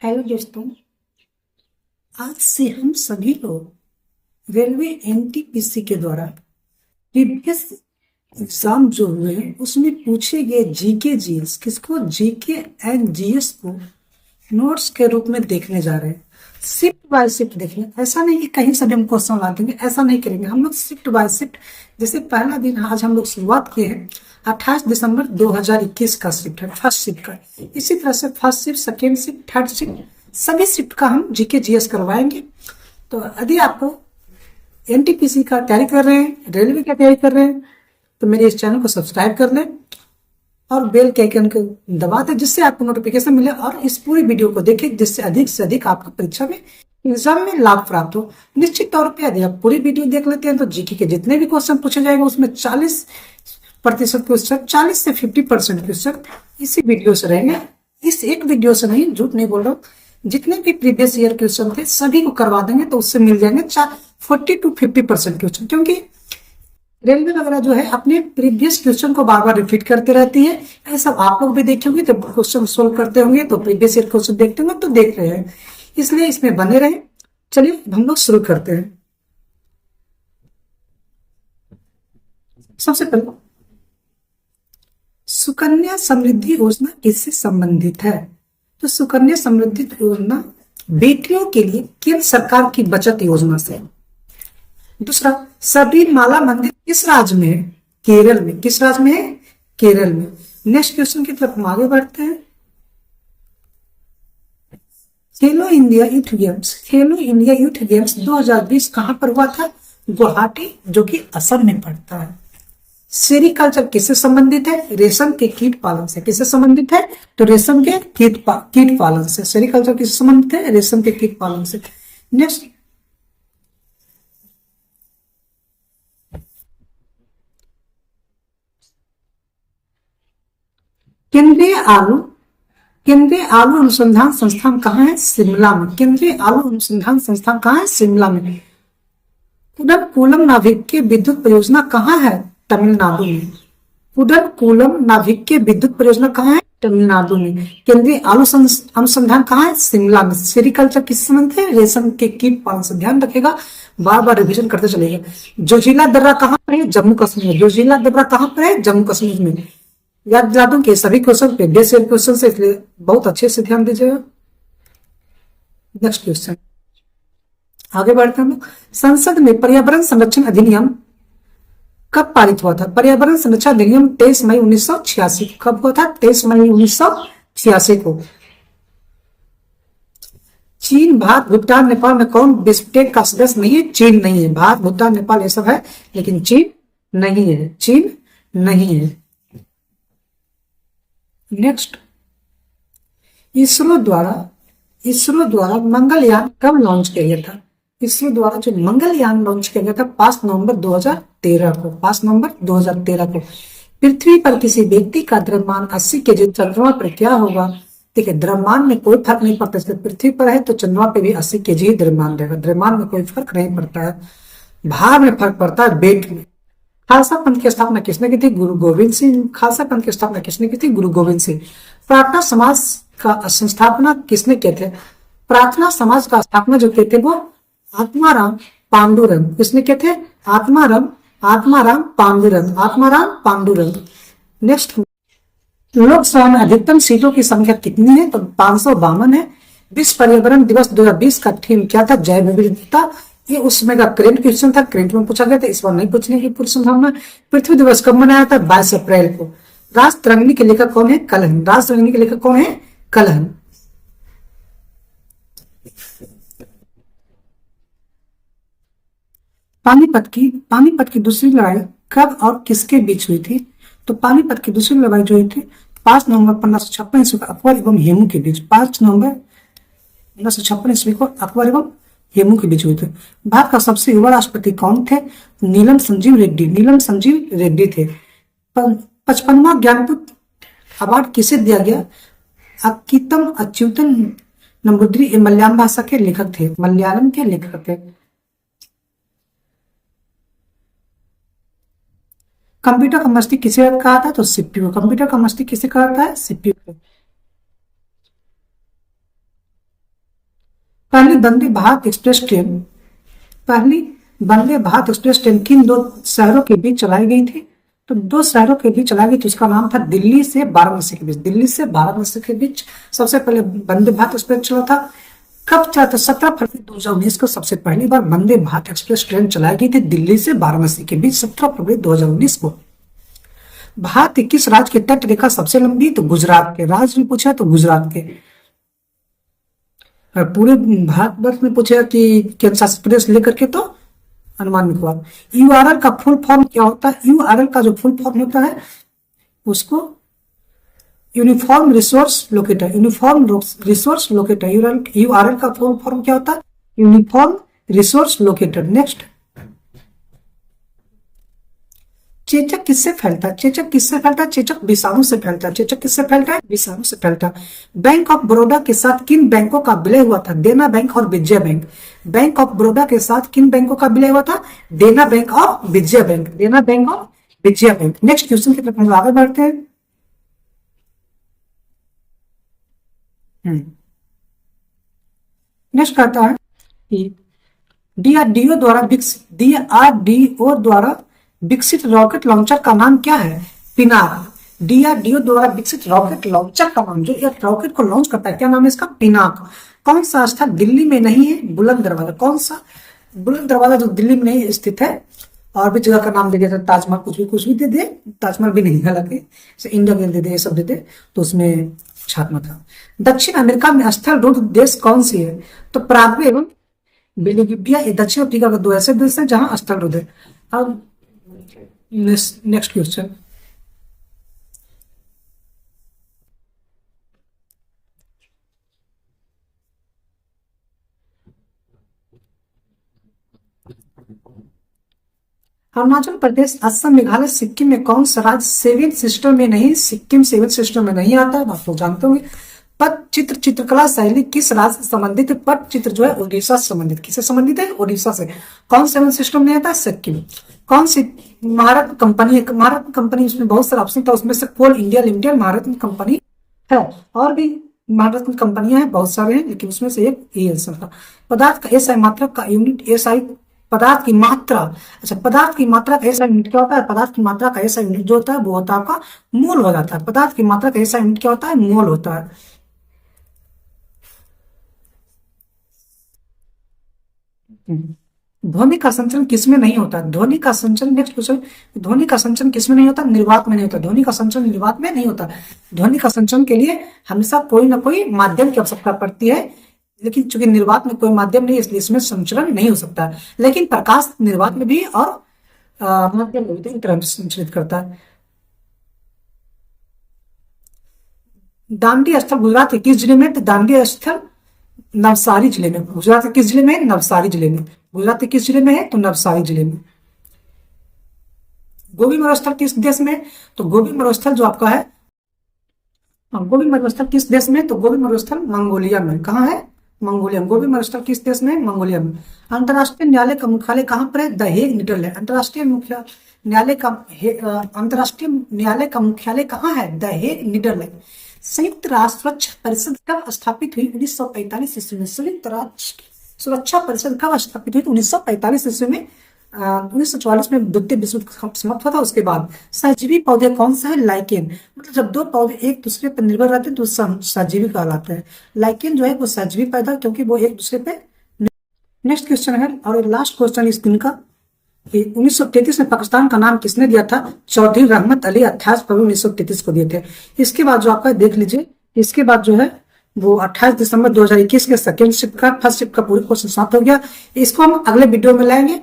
Hello दोस्तों। आज से हम सभी लोग रेलवे एनटीपीसी के द्वारा प्रीवियस एग्जाम जो हुए हैं उसमें पूछे गए जीके जीएस किसको जीके एंड जीएस को नोट्स के रूप में देखने जा रहे हैं। शिफ्ट बाय शिफ्ट देखेंगे, ऐसा नहीं कि कहीं से भी हम क्वेश्चन ला देंगे, ऐसा नहीं करेंगे हम लोग। शिफ्ट बाय शिफ्ट, जैसे पहला दिन आज हम लोग शुरुआत किए हैं 28 दिसंबर 2021 का शिफ्ट है, फर्स्ट शिफ्ट का। इसी तरह से first shift, second shift, third shift, सभी शिफ्ट का हम जीके जीएस करवाएंगे। तो यदि आपको एनटीपीसी का तैयारी कर रहे हैं, रेलवे का तैयारी कर रहे हैं, तो मेरे इस चैनल को सब्सक्राइब कर लें और बेल के आइकन को दबा दें, जिससे आपको नोटिफिकेशन मिले और इस पूरी वीडियो को देखें, जिससे अधिक से अधिक आपको परीक्षा में एग्जाम में लाभ प्राप्त हो। निश्चित तौर पे यदि आप पूरी वीडियो देख लेते हैं तो जीके के जितने भी क्वेश्चन पूछे जाएंगे उसमें 40% क्वेश्चन, 40 से 50% क्वेश्चन इसी वीडियो से रहेंगे। इस एक वीडियो से नहीं, झूठ नहीं बोल रहा हूँ, जितने भी प्रीवियस ईयर क्वेश्चन थे सभी को करवा देंगे, तो उससे मिल जाएंगे 40 to 50% क्वेश्चन। क्योंकि रेलवे वगैरह जो है अपने प्रीवियस क्वेश्चन को बार बार रिपीट करते रहती है। ऐसा आप लोग भी देखे होंगे, जब क्वेश्चन सोल्व करते होंगे तो प्रीवियस ईयर क्वेश्चन देखते होंगे तो देख रहे हैं, इसलिए इसमें बने रहे। चलिए हम लोग शुरू करते हैं। सबसे पहले सुकन्या समृद्धि योजना किससे संबंधित है? तो सुकन्या समृद्धि योजना बेटियों के लिए केंद्र सरकार की बचत योजना से। दूसरा, सबरीमाला मंदिर किस राज्य में है? केरल में। किस राज्य में है? केरल में। नेक्स्ट क्वेश्चन की तरफ हम आगे बढ़ते हैं। खेलो इंडिया यूथ गेम्स, खेलो इंडिया यूथ गेम्स 2020 कहां पर हुआ था? गुवाहाटी, जो कि असम में पड़ता है। सेरिकल्चर किससे संबंधित है? रेशम के कीट पालन से। किससे संबंधित है? तो रेशम के कीट पालन से। सेरिकल्चर किससे संबंधित है? रेशम के कीट पालन से। नेक्स्ट, केंद्रीय आलू अनुसंधान संस्थान कहाँ है? शिमला में। केंद्रीय आलू अनुसंधान संस्थान कहाँ है? शिमला में। कुडनकुलम नाभिकीय विद्युत परियोजना कहाँ है? तमिलनाडु में। कुडनकुलम नाभिकीय विद्युत परियोजना कहाँ है? तमिलनाडु में। केंद्रीय आलू अनुसंधान कहाँ है? शिमला में। सेरिकल्चर किस संबंध है? रेशम के कीट पालन से। ध्यान रखेगा, बार बार रिविजन करते चलेगा। जोजिला दर्रा कहाँ पर है? जम्मू कश्मीर में। जोजिला दर्रा कहाँ पर है? जम्मू कश्मीर में। याद दिला दूं कि सभी क्वेश्चन प्रीवियस ईयर क्वेश्चन से, इसलिए बहुत अच्छे से ध्यान दीजिएगा। नेक्स्ट क्वेश्चन, आगे बढ़ते हैं। संसद में पर्यावरण संरक्षण अधिनियम कब पारित हुआ था? पर्यावरण संरक्षण अधिनियम 23 मई 1986। कब हुआ था? 23 मई 1986 को। चीन, भारत, भूटान, नेपाल में कौन बिस्टेक का सदस्य नहीं है? चीन नहीं है। भारत, भूटान, नेपाल ये सब है, लेकिन चीन नहीं है। चीन नहीं है। नेक्स्ट, इसरो द्वारा मंगलयान कब लॉन्च किया गया था? इसरो द्वारा जो मंगलयान लॉन्च किया गया था 5 नवंबर 2013 को। 5 नवंबर 2013 को। पृथ्वी पर किसी व्यक्ति का द्रव्यमान 80 केजी, चंद्रमा पर क्या होगा? देखिए, द्रव्यमान में कोई फर्क नहीं पड़ता। इसलिए पृथ्वी पर है तो चंद्रमा पे भी 80 केजी ही द्रव्यमान रहेगा। द्रव्यमान में कोई फर्क नहीं पड़ता है, भार में फर्क पड़ता है, वेट में। खालसा पंथ की स्थापना किसने की थी? गुरु गोविंद सिंह। खालसा पंथ की स्थापना किसने की थी? गुरु गोविंद सिंह। प्रार्थना समाज का संस्थापना किसने किए थे? प्रार्थना समाज का स्थापना जो किए थे वो आत्माराम पांडुरंग। किसने किए थे? आत्माराम पांडुरंग। नेक्स्ट, लोकसभा में अधिकतम सीटों की संख्या कितनी है? तो 552 है। विश्व पर्यावरण दिवस 2020 का थीम क्या था? जैव विविधता। ये उसमें का करेंट क्वेश्चन था, करेंट में पूछा गया था, इस बार नहीं पूछने की पूरी संभावना। पृथ्वी दिवस कब मनाया था? 22 अप्रैल को। राजतरंगिणी के लेखक कौन है? कलहन। राजतरंगिणी के लेखक कौन है? कलहन। पानीपत की दूसरी लड़ाई कब और किसके बीच हुई थी? तो पानीपत की दूसरी लड़ाई जो हुई थी 5 नवंबर 1556 ईस्वी को अकबर एवं हेमू के बीच। 5 नवंबर 1556 ईस्वी को अकबर एवं हेमू के बीच हुए थे। भारत का सबसे युवा राष्ट्रपति कौन थे? नीलम संजीव रेड्डी थे। 55वां ज्ञानपीठ अवार्ड किसे दिया गया? अक्कीतम अच्युतन नंबूदिरी मलयालम भाषा के लेखक थे। मलयालम के लेखक थे। कंप्यूटर का मस्तिष्क किसे कहा था? तो सीपीयू। कंप्यूटर का मस्तिष्क किसे कहा था? सीपीयू। पहली वंदे भारत एक्सप्रेस ट्रेन पहली वंदे भारत एक्सप्रेस ट्रेन किन दो शहरों के बीच चलाई गई थी? तो दो शहरों के बीच चलाई गई थी, उसका नाम था दिल्ली से वाराणसी के बीच। दिल्ली से वाराणसी के बीच सबसे पहले वंदे भारत एक्सप्रेस चला था। कब चला था? 17 फरवरी 2019 को सबसे पहली बार वंदे भारत एक्सप्रेस ट्रेन चलाई गई थी दिल्ली से वाराणसी के बीच 17 फरवरी 2019 को। भारत के किस राज्य की तट रेखा सबसे लंबी? तो गुजरात के। राज्य में पूछा तो गुजरात के। और पूरे भारतवर्ष में पूछेगा कि केंद्र शासित प्रदेश लेकर के तो अंडमान निकोबार। यूआरएल का फुल फॉर्म क्या होता है? यूआरएल का जो फुल फॉर्म होता है उसको uniform resource locator. Uniform resource locator. URL का फुल फॉर्म क्या होता है? Uniform resource locator. नेक्स्ट, चेचक किससे फैलता है? चेचक किससे फैलता है? चेचक विषाणु से फैलता है। चेचक किससे फैलता है? विषाणु से फैलता है। बैंक ऑफ बड़ौदा के साथ किन बैंकों का विलय हुआ था? देना बैंक और Vijaya bank. Bank of Baroda के साथ किन बैंकों का विलय हुआ था? देना बैंक और विजया बैंक। देना बैंक और विजया बैंक। नेक्स्ट क्वेश्चन की तरफ हम आगे बढ़ते हैं। नेक्स्ट कहता है कि डीआरडीओ द्वारा विकसित रॉकेट लॉन्चर का नाम क्या है? पिनाक। डीआरडीओ द्वारा विकसित रॉकेट लॉन्चर का नाम, जो एक रॉकेट को लॉन्च करता है, क्या नाम है इसका? पिनाक। कौन सा स्थल दिल्ली में नहीं है? बुलंद दरवाजा। कौन सा? बुलंद दरवाजा जो दिल्ली में नहीं स्थित है। और भी जगह का नाम दे दिया था, ताजमहल, कुछ भी दे दे। ताजमहल भी नहीं, हालांकि इंडिया गेट दे दे, ये सब दे दे, तो उसमें छात्मा था। दक्षिण अमेरिका में स्थल रुद्ध देश कौन सी है? तो पराग्वे एवं बोलिविया। ये दक्षिण अफ्रीका के दो ऐसे देश हैं जहां स्थल रुद्ध है। अब नेक्स्ट क्वेश्चन, अरुणाचल प्रदेश, असम, मेघालय, सिक्किम में कौन सा राज्य सेवन सिस्टम में नहीं? सिक्किम सेवन सिस्टम में नहीं आता है, आप लोग जानते होंगे। पटचित्र चित्रकला शैली किस राज्य से संबंधित है? पटचित्र जो है उड़ीसा से संबंधित। किससे संबंधित है? उड़ीसा से। कौन सेवन सिस्टम नहीं आता? सिक्किम। कौन सी महारत्न कंपनी है? महारत्न कंपनी, उसमें बहुत सारे ऑप्शन था, उसमें से कोल इंडिया लिमिटेड महारत्न कंपनी है। और भी महारत्न कंपनियां हैं, बहुत सारे हैं, लेकिन उसमें से एक ये था। पदार्थ का एसआई मात्रा का यूनिट एसआई। पदार्थ की मात्रा, अच्छा, पदार्थ की मात्रा का ऐसा यूनिट क्या होता है? पदार्थ की मात्रा का ऐसा यूनिट जो होता है वो होता है आपका मोल हो जाता है। पदार्थ की मात्रा का ऐसा यूनिट क्या होता है? मोल होता है। ध्वनि का संचरण किसमें नहीं होता? ध्वनि का संचरण, नेक्स्ट क्वेश्चन, ध्वनि का संचरण किसमें नहीं होता? निर्वात में नहीं होता। ध्वनि का संचरण निर्वात में नहीं होता। ध्वनि का संचरण के लिए हमेशा कोई ना कोई माध्यम की आवश्यकता पड़ती है, लेकिन चूंकि निर्वात में कोई माध्यम नहीं, इसलिए इसमें संचरण नहीं हो सकता। लेकिन प्रकाश निर्वात में भी और माध्यम में भी तरह संचरित करता है। दांडी स्थल गुजरात के किस जिले में? तो दांडी स्थल नवसारी जिले में। गुजरात के किस जिले में? नवसारी जिले में। गुजरात के किस जिले में है? तो नवसारी जिले में। गोबी मरुस्थल किस देश में? तो गोबी मरुस्थल जो आपका है, गोबी मरुस्थल किस देश में? तो गोबी मरुस्थल मंगोलिया में। कहाँ है? मंगोलिया में। गोबी मरुस्थल किस देश में? मंगोलिया में। अंतर्राष्ट्रीय न्यायालय का मुख्यालय कहाँ पर है? The Hague, Netherland. अंतर्राष्ट्रीय न्यायालय का मुख्यालय कहाँ है? The Hague, Netherland. संयुक्त राष्ट्र सुरक्षा परिषद कब स्थापित हुई? 1945 ईस्वी में। संयुक्त राष्ट्र सुरक्षा परिषद कब स्थापित हुई? 1945 ईस्वी में। 1944 में द्वितीय विश्व युद्ध समाप्त हुआ था। उसके बाद सहजीवी पौधे कौन सा है? लाइकेन। मतलब जब दो पौधे एक दूसरे पर निर्भर रहते हैं तो सहजीवी कहलाते हैं। लाइकेन जो है वो सहजीवी पैदा, क्योंकि वो एक दूसरे पे। नेक्स्ट क्वेश्चन है, और लास्ट क्वेश्चन इस दिन का, 1933 में पाकिस्तान का नाम किसने दिया था? चौधरी रहमत अली 28 फरवरी 1933 को दिए थे। इसके बाद जो आपका देख लीजिए, इसके बाद जो है वो 28 दिसंबर 2021 के सेकेंड शिफ्ट का फर्स्ट शिफ्ट का पूरे क्वेश्चन समाप्त हो गया। इसको हम अगले वीडियो में लाएंगे।